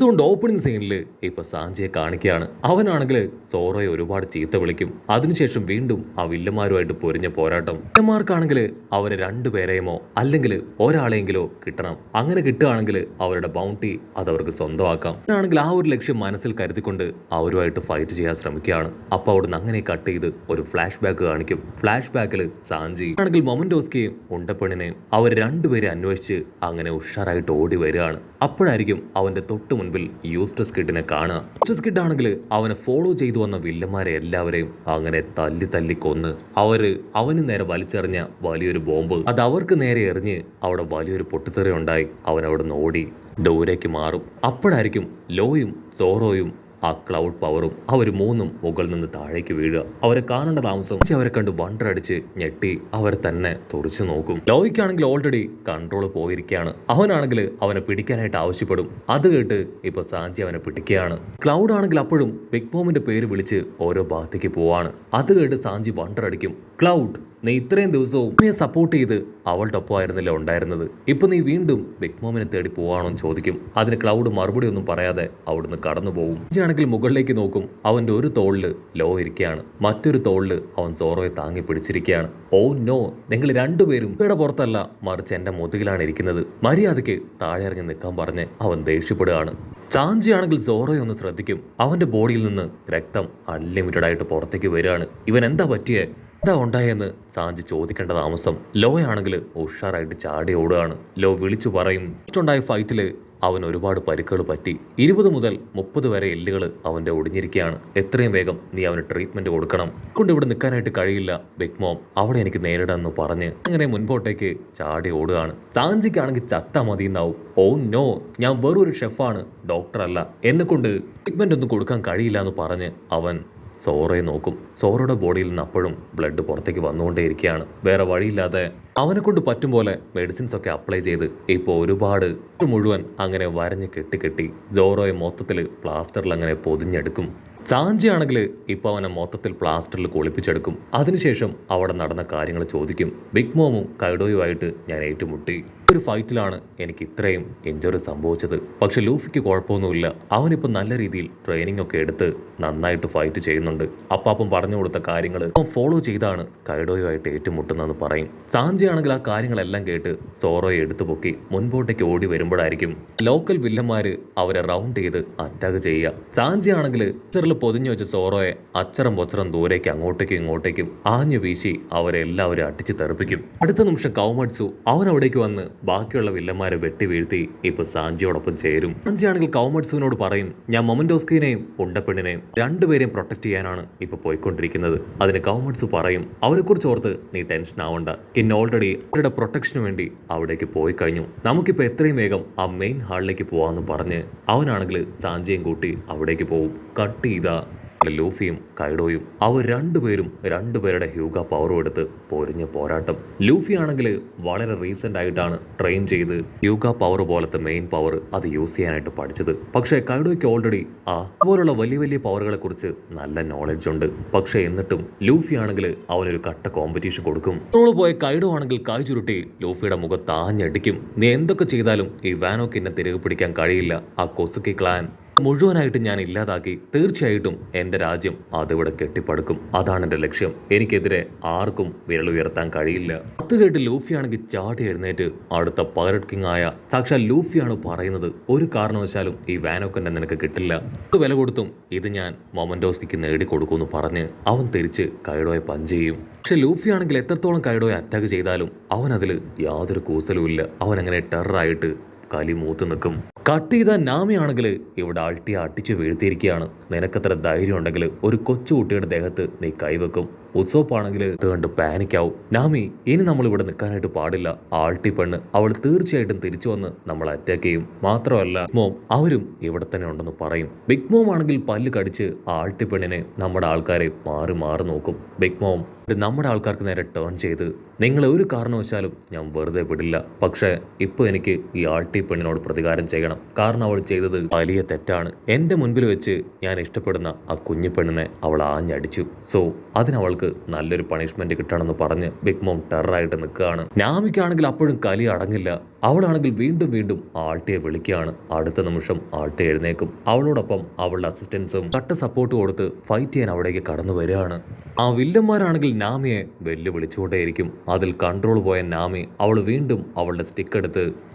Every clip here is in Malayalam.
കൊണ്ട് ഓപ്പണിംഗ് സീനിൽ ഇപ്പൊ സാഞ്ചിയെ കാണിക്കുകയാണ്. അവനാണെങ്കിൽ സോറോയെ ഒരുപാട് ചീത്ത വിളിക്കും. അതിനുശേഷം വീണ്ടും ആ വില്ലന്മാരുമായിട്ട് പൊരിഞ്ഞ പോരാട്ടം. വില്ലന്മാർക്കാണെങ്കിൽ അവരെ രണ്ടുപേരെയുമോ അല്ലെങ്കിൽ ഒരാളെങ്കിലോ കിട്ടണം. അങ്ങനെ കിട്ടുകയാണെങ്കിൽ അവരുടെ ബൗണ്ടി അതവർക്ക് സ്വന്തമാക്കാം. ആണെങ്കിൽ ആ ഒരു ലക്ഷ്യം മനസ്സിൽ കരുതിക്കൊണ്ട് അവരുമായിട്ട് ഫൈറ്റ് ചെയ്യാൻ ശ്രമിക്കുകയാണ്. അപ്പൊ അവിടുന്ന് അങ്ങനെ കട്ട് ചെയ്ത് ഒരു ഫ്ലാഷ് ബാക്ക് കാണിക്കും. ഫ്ലാഷ് ബാക്കിൽ സാഞ്ചി ആണെങ്കിൽ മൊമന്റോസ്കിയും ഉണ്ടപ്പെണ്ണിനെയും അവർ രണ്ടുപേരെ അന്വേഷിച്ച് അങ്ങനെ ഉഷാറായിട്ട് ഓടി വരികയാണ്. അപ്പോഴായിരിക്കും അവന്റെ തൊട്ട് മുൻപിൽ യൂസ്റ്റസ് കിഡിനെ കാണുക. യൂസ്റ്റസ് കിഡ് ആണെങ്കിൽ അവനെ ഫോളോ ചെയ്തു വന്ന വില്ലന്മാരെ എല്ലാവരെയും അങ്ങനെ തല്ലി കൊന്ന് അവന് നേരെ വലിച്ചെറിഞ്ഞ വലിയൊരു ബോംബ് അത് അവർക്ക് നേരെ എറിഞ്ഞ് അവിടെ വലിയൊരു പൊട്ടിത്തെറി ഉണ്ടായി. അവൻ അവിടെ നിന്ന് ഓടി ദൂരേക്ക് മാറും. അപ്പോഴായിരിക്കും ലോയും സോറോയും ആ ക്ലൗഡ് പവറും അവർ മൂന്നും മുകളിൽ നിന്ന് താഴേക്ക് വീഴുക. അവരെ കാണേണ്ട താമസം അവരെ കണ്ട് വണ്ടറടിച്ച് ഞെട്ടി അവരെ തന്നെ തുറച്ചു നോക്കും. ലോയ്ക്കാണെങ്കിൽ ഓൾറെഡി കൺട്രോൾ പോയിരിക്കുകയാണ്. അവനാണെങ്കിൽ അവനെ പിടിക്കാനായിട്ട് ആവശ്യപ്പെടും. അത് കേട്ട് ഇപ്പൊ സാഞ്ചി അവനെ പിടിക്കുകയാണ്. ക്ലൗഡ് ആണെങ്കിൽ അപ്പോഴും ബിഗ് മോമിന്റെ പേര് വിളിച്ച് ഓരോ ഭാഗത്തേക്ക് പോവാണ്. അത് കേട്ട് സാഞ്ചി വണ്ടറടിക്കും. ക്ലൗഡ്, നീ ഇത്രയും ദിവസവും നീ സപ്പോർട്ട് ചെയ്ത് അവളുടെ ഒപ്പമായിരുന്നില്ല ഉണ്ടായിരുന്നത്. ഇപ്പൊ നീ വീണ്ടും ബിഗ് മോമിനെ തേടി പോവാണോ ചോദിക്കും. അതിന് ക്ലൗഡ് മറുപടി ഒന്നും പറയാതെ അവിടുന്ന് കടന്നു പോകും. ആണെങ്കിൽ മുകളിലേക്ക് നോക്കും. അവന്റെ ഒരു തോളില് ലോ ഇരിക്കുകയാണ്. മറ്റൊരു തോളില് അവൻ സോറോയെ താങ്ങി പിടിച്ചിരിക്കുകയാണ്. ഓ നോ, നിങ്ങൾ രണ്ടുപേരും ഇവിടെ പുറത്തല്ല, മറിച്ച് എന്റെ മുതുകിലാണ് ഇരിക്കുന്നത്. മര്യാദയ്ക്ക് താഴെ ഇറങ്ങി നിൽക്കാൻ പറഞ്ഞ് അവൻ ദേഷ്യപ്പെടുകയാണ്. സാഞ്ചി ആണെങ്കിൽ സോറോയെ ഒന്ന് ശ്രദ്ധിക്കും. അവന്റെ ബോഡിയിൽ നിന്ന് രക്തം അൺലിമിറ്റഡ് ആയിട്ട് പുറത്തേക്ക് വരികയാണ്. ഇവൻ എന്താ പറ്റിയേ, എന്താ ഉണ്ടായെന്ന് സാഞ്ചി ചോദിക്കേണ്ട താമസം. ലോ ആണെങ്കിൽ ഉഷാറായിട്ട് ചാടി ഓടുകയാണ്. ലോ വിളിച്ചു പറയും. ഉണ്ടായ ഫൈറ്റില് അവൻ ഒരുപാട് പരിക്കുകൾ പറ്റി. 20 മുതൽ 30 വരെ എല്ലുകൾ അവന്റെ ഒടിഞ്ഞിരിക്കുകയാണ്. എത്രയും വേഗം നീ അവന് ട്രീറ്റ്മെന്റ് കൊടുക്കണം. കൊണ്ട് ഇവിടെ നിൽക്കാനായിട്ട് കഴിയില്ല ബിഗ് മോം, അവിടെ എനിക്ക് നേരിടാന്ന് പറഞ്ഞ് അങ്ങനെ മുൻപോട്ടേക്ക് ചാടി ഓടുകയാണ്. സാഞ്ചിക്കാണെങ്കിൽ ചത്ത മതിയെന്നാവും. ഓ നോ, ഞാൻ വെറൊരു ഷെഫാണ്, ഡോക്ടർ അല്ല, എന്നെ കൊണ്ട് ട്രീറ്റ്മെന്റ് ഒന്നും കൊടുക്കാൻ കഴിയില്ല എന്ന് പറഞ്ഞ് അവൻ സോറയെ നോക്കും. സോറയുടെ ബോഡിയിൽ നിന്ന് അപ്പോഴും ബ്ലഡ് പുറത്തേക്ക് വന്നുകൊണ്ടേയിരിക്കുകയാണ്. വേറെ വഴിയില്ലാതെ അവനെ കൊണ്ട് പറ്റും പോലെ മെഡിസിൻസ് ഒക്കെ അപ്ലൈ ചെയ്ത് ഇപ്പോൾ ഒരുപാട് മുഴുവൻ അങ്ങനെ വരഞ്ഞ് കെട്ടി സോറോയെ മൊത്തത്തിൽ പ്ലാസ്റ്ററിൽ അങ്ങനെ പൊതിഞ്ഞെടുക്കും. സാഞ്ചി ആണെങ്കിൽ ഇപ്പോൾ അവനെ മൊത്തത്തിൽ പ്ലാസ്റ്ററിൽ കുളിപ്പിച്ചെടുക്കും. അതിനുശേഷം അവിടെ നടന്ന കാര്യങ്ങൾ ചോദിക്കും. ബിഗ് മോമും കൈഡോയുമായിട്ട് ഞാൻ ഏറ്റുമുട്ടി. ഒരു ഫൈറ്റിലാണ് എനിക്ക് ഇത്രയും ഇഞ്ചുറി സംഭവിച്ചത്. പക്ഷെ ലൂഫിക്ക് കുഴപ്പമൊന്നുമില്ല. അവനിപ്പോൾ നല്ല രീതിയിൽ ട്രെയിനിങ് ഒക്കെ എടുത്ത് നന്നായിട്ട് ഫൈറ്റ് ചെയ്യുന്നുണ്ട്. അപ്പാപ്പം പറഞ്ഞു കൊടുത്ത കാര്യങ്ങൾ അവൻ ഫോളോ ചെയ്താണ് കൈഡോയുമായിട്ട് ഏറ്റുമുട്ടുന്നതെന്ന് പറയും. സാഞ്ചി ആണെങ്കിൽ ആ കാര്യങ്ങളെല്ലാം കേട്ട് സോറോയെ എടുത്തു പൊക്കി മുൻപോട്ടേക്ക് ഓടി വരുമ്പോഴായിരിക്കും ലോക്കൽ വില്ലന്മാര് അവരെ റൗണ്ട് ചെയ്ത് അറ്റാക്ക് ചെയ്യുക. സാഞ്ചി ആണെങ്കിൽ പൊതിഞ്ഞു വെച്ച സോറോയെ അച്ചറം പൊച്ചറം ദൂരേക്ക് അങ്ങോട്ടേക്കും ഇങ്ങോട്ടേക്കും ആഞ്ഞു വീശി അവരെ എല്ലാവരും അടിച്ചു തെറിപ്പിക്കും. അടുത്ത നിമിഷം കൗമട്സു അവൻ അവിടേക്ക് വന്ന് ബാക്കിയുള്ള വില്ലന്മാരെ വെട്ടി വീഴ്ത്തി ഇപ്പൊ സാഞ്ചിയോടൊപ്പം ചേരും. സാഞ്ചി ആണെങ്കിൽ കൗമട്സുവിനോട് പറയും, ഞാൻ മൊമന്റോസ്കിനെയും ഉണ്ടപ്പെണ്ണിനെയും രണ്ടുപേരെയും പ്രൊട്ടക്ട് ചെയ്യാനാണ് ഇപ്പൊ പോയിക്കൊണ്ടിരിക്കുന്നത്. അതിന് കൗമട്സു പറയും, അവരെ കുറിച്ച് ഓർത്ത് നീ ടെൻഷൻ ആവണ്ട, കിൻ ഓൾറെഡി അവരുടെ പ്രൊട്ടക്ഷന് വേണ്ടി അവിടേക്ക് പോയി കഴിഞ്ഞു. നമുക്കിപ്പോ എത്രയും വേഗം ആ മെയിൻ ഹാളിലേക്ക് പോവാന്ന് പറഞ്ഞ് അവനാണെങ്കിൽ സാഞ്ചിയും കൂട്ടി അവിടേക്ക് പോവും. കട്ട് ചെയ്ത ലൂഫിയും കൈഡോയും അവർ രണ്ടുപേരുടെ ഹ്യൂഗ പവറും എടുത്ത് പൊരിഞ്ഞ പോരാട്ടം. ലൂഫി ആണെങ്കിൽ വളരെ റീസെന്റ് ആയിട്ടാണ് ട്രെയിൻ ചെയ്ത് ഹ്യൂഗ പവർ പോലത്തെ മെയിൻ പവർ അത് യൂസ് ചെയ്യാനായിട്ട് പഠിച്ചത്. പക്ഷേ കൈഡോയ്ക്ക് ഓൾറെഡി അതുപോലുള്ള വലിയ പവറുകളെ കുറിച്ച് നല്ല നോളജ് ഉണ്ട്. പക്ഷേ എന്നിട്ടും ലൂഫി ആണെങ്കിൽ അവനൊരു കട്ട കോമ്പറ്റീഷൻ കൊടുക്കും. പോയ കൈഡോ ആണെങ്കിൽ കൈ ചുരുട്ടി ലൂഫിയുടെ മുഖത്ത് ആഞ്ഞടിക്കും. നീ എന്തൊക്കെ ചെയ്താലും ഈ വാനോക്കിനെ തിരികെ പിടിക്കാൻ കഴിയില്ല. ആ കൊസുക്കി ക്ലാൻ മുഴുവനായിട്ട് ഞാൻ ഇല്ലാതാക്കി തീർച്ചയായിട്ടും എന്റെ രാജ്യം അതിവിടെ കെട്ടിപ്പടുക്കും. അതാണ് എന്റെ ലക്ഷ്യം. എനിക്കെതിരെ ആർക്കും വിരലുയർത്താൻ കഴിയില്ല. അത് കേട്ട് ലൂഫിയാണെങ്കിൽ ചാടി എഴുന്നേറ്റ് അടുത്ത പൈററ്റ് കിങ് ആയ സാക്ഷാൽ ലൂഫിയാണ് പറയുന്നത്, ഒരു കാരണവശാലും ഈ വാനോക്കന്നെ നിനക്ക് കിട്ടില്ല. വില കൊടുത്തും ഇത് ഞാൻ മൊമന്റോസ്കിക്ക് നേടിക്കൊടുക്കുമെന്ന് പറഞ്ഞ് അവൻ തിരിച്ച് കൈഡോയെ പഞ്ച് ചെയ്യും. പക്ഷെ ലൂഫി ആണെങ്കിൽ എത്രത്തോളം കൈഡോയെ അറ്റാക്ക് ചെയ്താലും അവൻ അതിൽ യാതൊരു കൂസലും ഇല്ല. അവൻ അങ്ങനെ ടെററായിട്ട് കലി മൂത്ത് നിൽക്കും. കട്ട് ചെയ്ത നാമിയാണെങ്കിൽ ഇവിടെ അടിച്ചു വീഴ്ത്തിയിരിക്കുകയാണ്. നിനക്കത്ര ധൈര്യം ഉണ്ടെങ്കിൽ ഒരു കൊച്ചുകുട്ടിയുടെ ദേഹത്ത് നീ കൈവെക്കും. ഉത്സവപ്പാണെങ്കിൽ ഇത് കണ്ട് പാനിക്കാവും. നാമി, ഇനി നമ്മൾ ഇവിടെ നിൽക്കാനായിട്ട് പാടില്ല. ആൾട്ടി പെണ്ണ് അവൾ തീർച്ചയായിട്ടും തിരിച്ചു വന്ന് നമ്മളെ അറ്റാക്ക് ചെയ്യും. മാത്രമല്ല മോം അവരും ഇവിടെ തന്നെ ഉണ്ടെന്ന് പറയും. ബിഗ് മോം ആണെങ്കിൽ പല്ല് കടിച്ച് ആൾട്ടി പെണ്ണിനെ നമ്മുടെ ആൾക്കാരെ മാറി നോക്കും. ബിഗ് മോം നമ്മുടെ ആൾക്കാർക്ക് നേരെ ടേൺ ചെയ്ത്, നിങ്ങളെ ഒരു കാരണവശാലും ഞാൻ വെറുതെ വിടില്ല. പക്ഷേ ഇപ്പൊ എനിക്ക് ഈ ആൾട്ടി പെണ്ണിനോട് പ്രതികാരം ചെയ്യണം. കാരണം അവൾ ചെയ്തത് വലിയ തെറ്റാണ്. എന്റെ മുൻപിൽ വെച്ച് ഞാൻ ഇഷ്ടപ്പെടുന്ന ആ കുഞ്ഞു പെണ്ണിനെ അവൾ ആഞ്ഞടിച്ചു. സോ അതിനവൾക്ക് അവൾക്ക് നല്ലൊരു പണിഷ്മെന്റ് കിട്ടണമെന്ന് പറഞ്ഞ് ബിഗ് മോം ടെററായിട്ട് നിൽക്കുകയാണ്. നാമിക്കാണെങ്കിൽ അപ്പോഴും കലി അടങ്ങില്ല. അവളാണെങ്കിൽ വീണ്ടും വീണ്ടും ആൾട്ടിയെ വിളിക്കുകയാണ്. അടുത്ത നിമിഷം ആൾട്ടി എഴുന്നേക്കും. അവളോടൊപ്പം അവളുടെ അസിസ്റ്റൻസും കട്ട സപ്പോർട്ട് കൊടുത്ത് ഫൈറ്റ് ചെയ്യാൻ അവിടേക്ക് കടന്നു വരികയാണ്. ആ വില്ലന്മാരാണെങ്കിൽ നാമിയെ വെല്ലുവിളിച്ചുകൊണ്ടേയിരിക്കും. അതിൽ കൺട്രോൾ പോയ നാമി അവൾ വീണ്ടും അവളുടെ സ്റ്റിക്ക് എടുത്ത്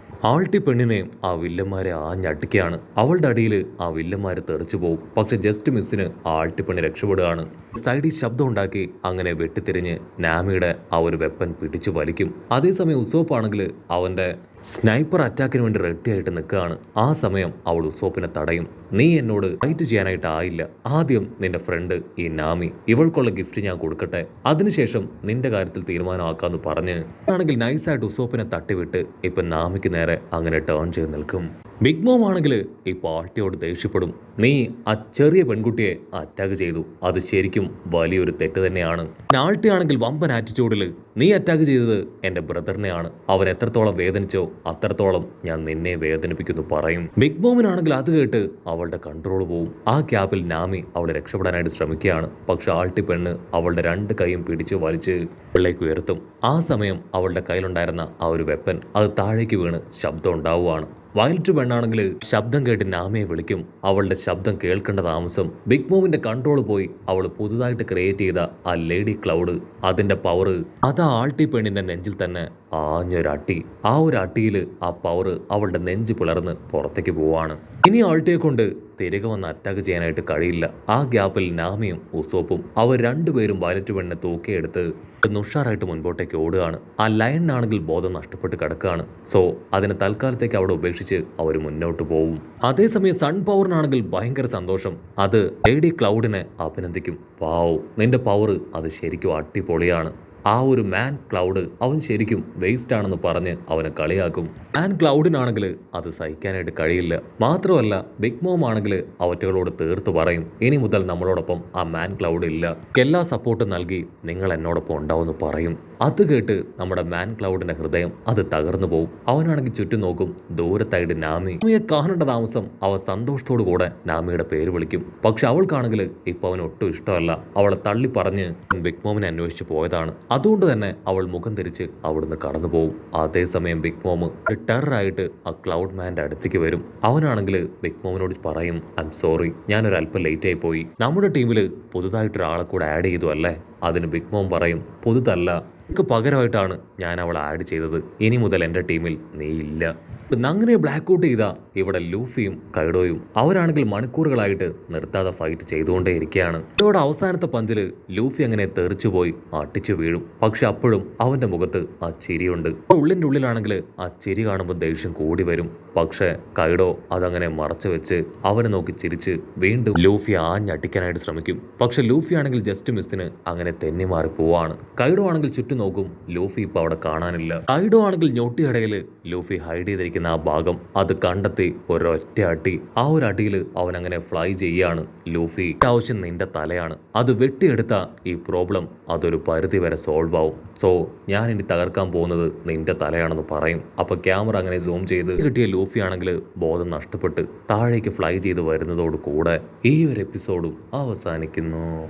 ആൾട്ടി പെണ്ണിനെ ആ വില്ലന്മാരെ ആഞ്ഞടിക്കുകയാണ്. അവളുടെ അടിയിൽ ആ വില്ലന്മാര് തെറിച്ചു പോകും. പക്ഷെ ജസ്റ്റ് മിസ്സിന് ആൾട്ടി പെണ്ണ് രക്ഷപ്പെടുകയാണ്. സൈഡിൽ ശബ്ദം ഉണ്ടാക്കി അങ്ങനെ വെട്ടിത്തിരിഞ്ഞ് നാമിയുടെ ആ ഒരു വെപ്പൻ പിടിച്ചു വലിക്കും. അതേസമയം ഉസോപ്പാണെങ്കിൽ അവന്റെ സ്നൈപ്പർ അറ്റാക്കിന് വേണ്ടി റെഡി ആയിട്ട് നിൽക്കുകയാണ്. ആ സമയം അവൾ ഉസോപ്പിനെ തടയും. നീ എന്നോട് ഫൈറ്റ് ചെയ്യാനായിട്ട് ആയില്ല. ആദ്യം നിന്റെ ഫ്രണ്ട് ഈ നാമി, ഇവൾക്കുള്ള ഗിഫ്റ്റ് ഞാൻ കൊടുക്കട്ടെ, അതിനുശേഷം നിന്റെ കാര്യത്തിൽ തീരുമാനമാക്കാന്ന് പറഞ്ഞ് ആണെങ്കിൽ നൈസായിട്ട് ഉസോപ്പിനെ തട്ടിവിട്ട് ഇപ്പൊ നാമിക്ക് നേരെ അങ്ങനെ ടേൺ ചെയ്ത് നിൽക്കും. ബിഗ് മോം ആണെങ്കിൽ ഈ പാർട്ടിയോട് ദേഷ്യപ്പെടും. നീ ആ ചെറിയ പെൺകുട്ടിയെ അറ്റാക്ക് ചെയ്തു, അത് ശരിക്കും വലിയൊരു തെറ്റ് തന്നെയാണ്. ആൾട്ടി ആണെങ്കിൽ വമ്പൻ ആറ്റിറ്റ്യൂഡിൽ നീ അറ്റാക്ക് ചെയ്തത് എൻ്റെ ബ്രദറിനെയാണ്, അവൻ എത്രത്തോളം വേദനിച്ചോ അത്രത്തോളം ഞാൻ നിന്നെ വേദനിപ്പിക്കുന്നു പറയും. ബിഗ് മോമിനാണെങ്കിൽ അത് കേട്ട് അവളുടെ കൺട്രോൾ പോവും. ആ ക്യാപ്പിൽ നാമി അവളെ രക്ഷപ്പെടാനായിട്ട് ശ്രമിക്കുകയാണ്. പക്ഷെ ആൾട്ടി പെണ്ണ് അവളുടെ രണ്ട് കൈയും പിടിച്ച് വലിച്ച് പിള്ളേക്ക് ഉയർത്തും. ആ സമയം അവളുടെ കയ്യിലുണ്ടായിരുന്ന ആ ഒരു വെപ്പൻ അത് താഴേക്ക് വീണ് ശബ്ദം ഉണ്ടാവുകയാണ്. വയലറ്റ് പെണ്ണാണെങ്കിൽ ശബ്ദം കേട്ട് നാമയെ വിളിക്കും. അവളുടെ ശബ്ദം കേൾക്കേണ്ട താമസം ബിഗ് മോമിന്റെ കൺട്രോൾ പോയി അവൾ പുതുതായിട്ട് ക്രിയേറ്റ് ചെയ്ത ആ ലേഡി ക്ലൗഡ് അതിന്റെ പവർ അത് ആൾട്ടി പെണ്ണിന്റെ നെഞ്ചിൽ തന്നെ ആഞ്ഞൊരട്ടി. ആ ഒരു അട്ടിയിൽ ആ പവർ അവളുടെ നെഞ്ച് പിളർന്ന് പുറത്തേക്ക് പോവാണ്. ഇനി ആൾട്ടിയെ കൊണ്ട് തിരികെ വന്ന് അറ്റാക്ക് ചെയ്യാനായിട്ട് കഴിയില്ല. ആ ഗ്യാപ്പിൽ നാമിയും ഉസോപ്പും അവർ രണ്ടുപേരും വയലറ്റ് പെണ്ണിനെ തൂക്കിയെടുത്ത് ഉഷാറായിട്ട് മുൻപോട്ടേക്ക് ഓടുകയാണ്. ആ ലയണിനാണെങ്കിൽ ബോധം നഷ്ടപ്പെട്ട് കിടക്കുകയാണ്. സോ അതിന് തൽക്കാലത്തേക്ക് അവിടെ ഉപേക്ഷിച്ച് അവർ മുന്നോട്ട് പോവും. അതേസമയം സൺ പവറിനാണെങ്കിൽ ഭയങ്കര സന്തോഷം. അത് ലേഡി ക്ലൗഡിനെ അഭിനന്ദിക്കും. വാവ്, നിന്റെ പവർ അത് ശരിക്കും അടിപൊളിയാണ്. ആ ഒരു മാൻ ക്ലൗഡ് അവൻ ശരിക്കും വേസ്റ്റ് ആണെന്ന് പറഞ്ഞ് അവനെ കളിയാക്കും. മാൻ ക്ലൗഡിനാണെങ്കിൽ അത് സഹിക്കാനായിട്ട് കഴിയില്ല. മാത്രമല്ല ബിഗ് മോം ആണെങ്കിൽ അവറ്റകളോട് തീർത്ത് പറയും, ഇനി മുതൽ നമ്മളോടൊപ്പം ആ മാൻ ക്ലൗഡ് ഇല്ല, എല്ലാ സപ്പോർട്ടും നൽകി നിങ്ങൾ എന്നോടൊപ്പം ഉണ്ടാവുമെന്ന് പറയും. അത് കേട്ട് നമ്മുടെ മാൻ ക്ലൗഡിന്റെ ഹൃദയം അത് തകർന്നു പോകും. അവനാണെങ്കിൽ ചുറ്റും നോക്കും. ദൂരത്തായിട്ട് നാമിയെ കാണേണ്ട താമസം അവൻ സന്തോഷത്തോടു കൂടെ നാമിയുടെ പേര് വിളിക്കും. പക്ഷെ അവൾക്കാണെങ്കിൽ ഇപ്പൊ അവന് ഒട്ടും ഇഷ്ടമല്ല. അവളെ തള്ളി പറഞ്ഞ് ബിഗ് മോമിനെ അന്വേഷിച്ച് പോയതാണ്. അതുകൊണ്ട് തന്നെ അവൾ മുഖം തിരിച്ച് അവിടുന്ന് കടന്നു പോകും. അതേസമയം ബിഗ് മോം ടെററായിട്ട് ആ ക്ലൗഡ് മാൻ്റെ അടുത്തേക്ക് വരും. അവനാണെങ്കിൽ ബിഗ് മോമിനോട് പറയും, ഐ എം സോറി, ഞാനൊരു അല്പം ലേറ്റ് ആയി പോയി. നമ്മുടെ ടീമിൽ പുതുതായിട്ടൊരാളെ കൂടെ ആഡ് ചെയ്തു അല്ലേ? അതിന് ബിഗ് മോം പറയും, പുതുതല്ല, എനിക്ക് പകരമായിട്ടാണ് ഞാൻ അവളെ ആഡ് ചെയ്തത്. ഇനി മുതൽ എൻ്റെ ടീമിൽ നീ ഇല്ല. അങ്ങനെ ബ്ലാക്ക് ഔട്ട് ചെയ്ത ഇവിടെ ലൂഫിയും കൈഡോയും അവരാണെങ്കിൽ മണിക്കൂറുകളായിട്ട് നിർത്താതെ ഫൈറ്റ് ചെയ്തുകൊണ്ടേ ഇരിക്കുകയാണ്. ഇതോടെ അവസാനത്തെ പഞ്ചില് ലൂഫി അങ്ങനെ തെറിച്ചു പോയി അട്ടിച്ചു വീഴും. പക്ഷെ അപ്പോഴും അവന്റെ മുഖത്ത് ആ ചിരിയുണ്ട്. ഉള്ളിൻ്റെ ഉള്ളിലാണെങ്കിൽ ആ ചിരി കാണുമ്പോൾ ദേഷ്യം കൂടി വരും. പക്ഷെ കൈഡോ അതങ്ങനെ മറച്ചു വെച്ച് അവനെ നോക്കി ചിരിച്ച് വീണ്ടും ലൂഫി ആഞ്ഞടിക്കാനായിട്ട് ശ്രമിക്കും. പക്ഷെ ലൂഫി ആണെങ്കിൽ ജസ്റ്റ് മിസ്സിന് അങ്ങനെ തെന്നി മാറി പോവാണ്. കൈഡോ ആണെങ്കിൽ ചുറ്റും നോക്കും. ലൂഫി ഇപ്പൊ അവിടെ കാണാനില്ല. കൈഡോ ആണെങ്കിൽ ഞൊട്ടിയടയിൽ ലൂഫി ഹൈഡ് ചെയ്തിരിക്കുന്ന ആ ഭാഗം അത് കണ്ടെത്തി ഒരൊറ്റ അടി. ആ ഒരു അടിയിൽ അവൻ അങ്ങനെ ഫ്ലൈ ചെയ്യാണ്. ലൂഫി, ആവശ്യം നിന്റെ തലയാണ്, അത് വെട്ടിയെടുത്ത ഈ പ്രോബ്ലം അതൊരു പരിധി വരെ സോൾവ് ആവും. സോ ഞാൻ ഇനി തകർക്കാൻ പോകുന്നത് നിന്റെ തലയാണെന്ന് പറയും. അപ്പൊ ക്യാമറ അങ്ങനെ സൂം ചെയ്ത് കിട്ടിയ ലൂഫി ആണെങ്കിൽ ബോധം നഷ്ടപ്പെട്ട് താഴേക്ക് ഫ്ലൈ ചെയ്ത് വരുന്നതോട് കൂടെ ഈ ഒരു എപ്പിസോഡും അവസാനിക്കുന്നു.